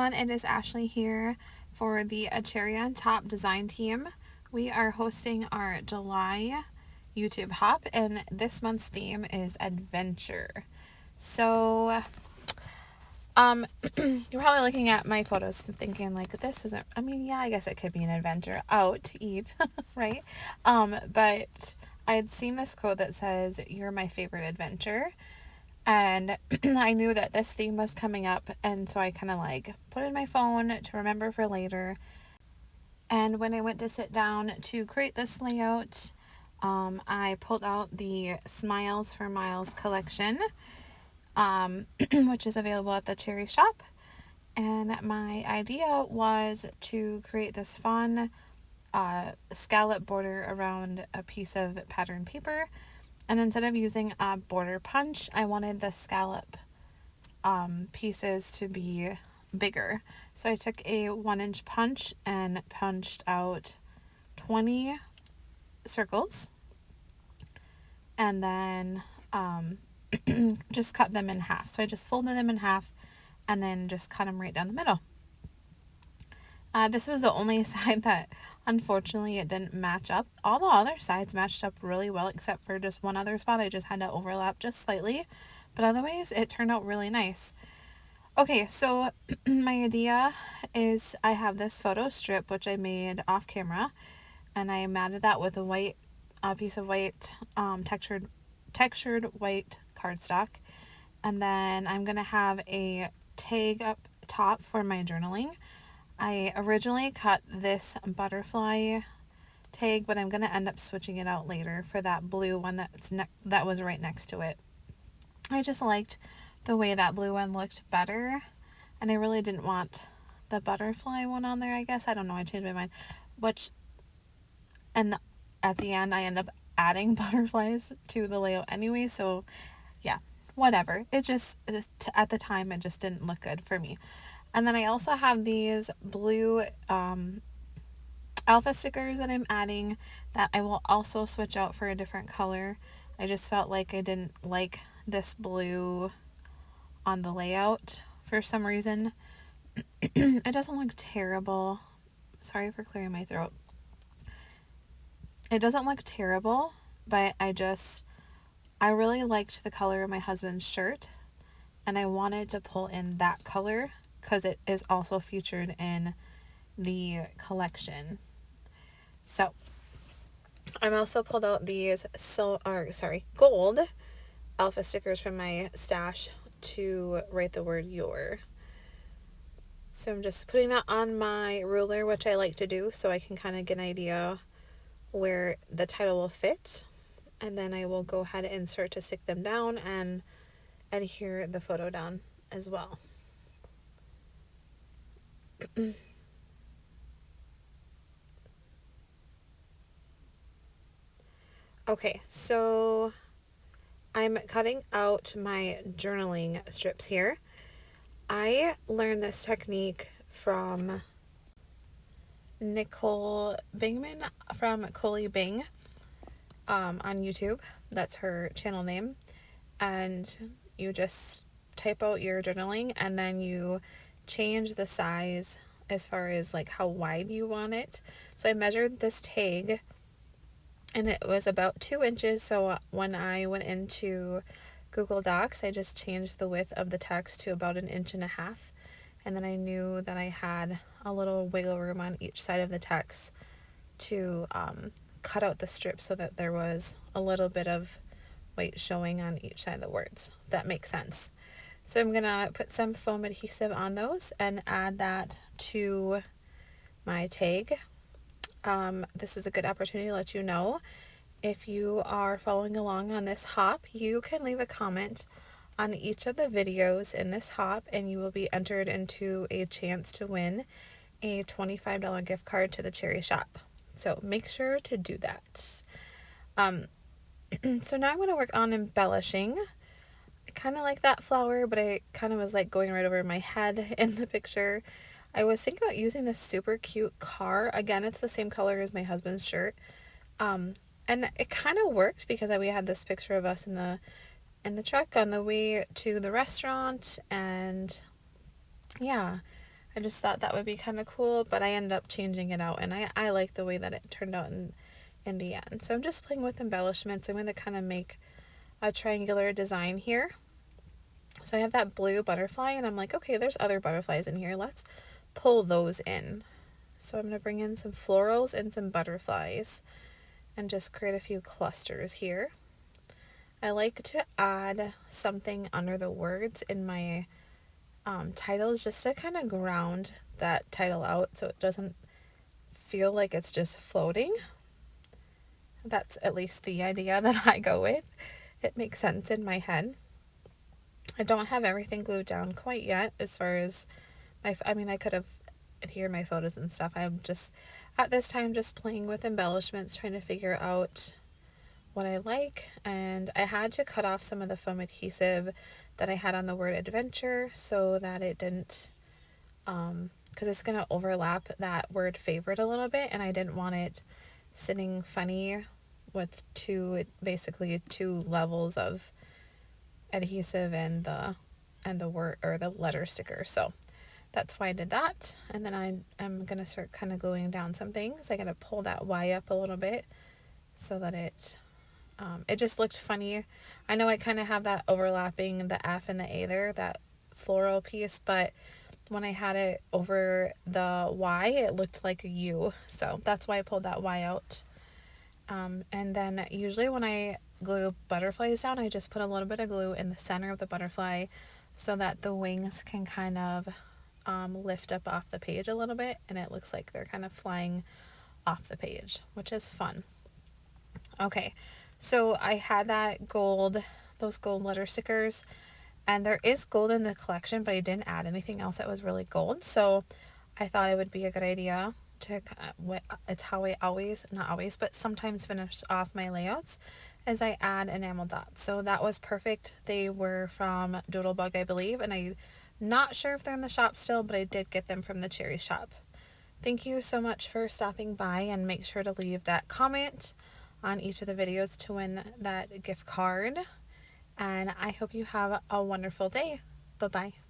everyone, it is Ashley here for the A Cherry on Top design team. We are hosting our July YouTube hop, and this month's theme is adventure. So, you're probably looking at my photos and thinking like, this isn't, yeah, I guess it could be an adventure out to eat, right? But I had seen this quote that says, "You're my favorite adventure." And I knew that this theme was coming up, and so I kind of like put it in my phone to remember for later. And when I went to sit down to create this layout, I pulled out the Smiles for Miles collection, which is available at the Cherry Shop. And my idea was to create this fun scallop border around a piece of pattern paper. And instead of using a border punch, I wanted the scallop pieces to be bigger. So I took a 1-inch punch and punched out 20 circles. And then just cut them in half. So I just folded them in half and then just cut them right down the middle. This was the only side that unfortunately it didn't match up. All the other sides matched up really well except for just one other spot. I just had to overlap just slightly, but otherwise it turned out really nice. Okay, so my idea is I have this photo strip which I made off camera, and I matted that with a piece of white textured white cardstock, and then I'm gonna have a tag up top for my journaling. I originally cut this butterfly tag, but I'm going to end up switching it out later for that blue one that was right next to it. I just liked the way that blue one looked better, and I really didn't want the butterfly one on there, I guess. I don't know, I changed my mind. At the end, I end up adding butterflies to the layout anyway, so yeah, whatever. At the time, it just didn't look good for me. And then I also have these blue alpha stickers that I'm adding that I will also switch out for a different color. I just felt like I didn't like this blue on the layout for some reason. It doesn't look terrible. Sorry for clearing my throat. It doesn't look terrible, but I really liked the color of my husband's shirt, and I wanted to pull in that color because it is also featured in the collection. So I'm also pulled out these gold alpha stickers from my stash to write the word "your." So I'm just putting that on my ruler, which I like to do so I can kind of get an idea where the title will fit, and then I will go ahead and start to stick them down and adhere the photo down as well. Okay, so I'm cutting out my journaling strips here. I learned this technique from Nicole Bingman from Coley Bing on YouTube. That's her channel name. And you just type out your journaling, and then you change the size as far as like how wide you want it. So I measured this tag, and it was about 2 inches. So when I went into Google Docs, I just changed the width of the text to about 1.5 inches. And then I knew that I had a little wiggle room on each side of the text to cut out the strip so that there was a little bit of white showing on each side of the words. That makes sense. So I'm gonna put some foam adhesive on those and add that to my tag. This is a good opportunity to let you know, if you are following along on this hop, you can leave a comment on each of the videos in this hop, and you will be entered into a chance to win a $25 gift card to the Cherry Shop. So make sure to do that. So now I'm going to work on embellishing. I kind of like that flower, but I kind of was like going right over my head in the picture. I was thinking about using this super cute car. Again, it's the same color as my husband's shirt. And it kind of worked because we had this picture of us in the truck on the way to the restaurant, and yeah, I just thought that would be kind of cool, but I ended up changing it out, and I like the way that it turned out in the end. So I'm just playing with embellishments. I'm going to kind of make a triangular design here. So I have that blue butterfly, and I'm like, okay, there's other butterflies in here. Let's pull those in. So I'm going to bring in some florals and some butterflies and just create a few clusters here. I like to add something under the words in my titles just to kind of ground that title out so it doesn't feel like it's just floating. That's at least the idea that I go with. It makes sense in my head. I don't have everything glued down quite yet as far as I could have adhered my photos and stuff. I'm just at this time just playing with embellishments, trying to figure out what I like, and I had to cut off some of the foam adhesive that I had on the word adventure so that it didn't because it's going to overlap that word favorite a little bit, and I didn't want it sitting funny with basically two levels of adhesive and the word or the letter sticker. So that's why I did that. And then I'm gonna start kind of gluing down some things. I gotta pull that Y up a little bit so that it just looked funny. I know I kind of have that overlapping the F and the A there, that floral piece, but when I had it over the Y, it looked like a U. So that's why I pulled that Y out. And then usually when I glue butterflies down, I just put a little bit of glue in the center of the butterfly so that the wings can kind of lift up off the page a little bit, and it looks like they're kind of flying off the page, which is fun. Okay, so I had those gold letter stickers, and there is gold in the collection, but I didn't add anything else that was really gold, so I thought it would be a good idea to, it's how I not always, but sometimes finish off my layouts as I add enamel dots. So that was perfect. They were from Doodlebug, I believe, and I'm not sure if they're in the shop still, but I did get them from the Cherry Shop. Thank you so much for stopping by, and make sure to leave that comment on each of the videos to win that gift card. And I hope you have a wonderful day. Bye-bye.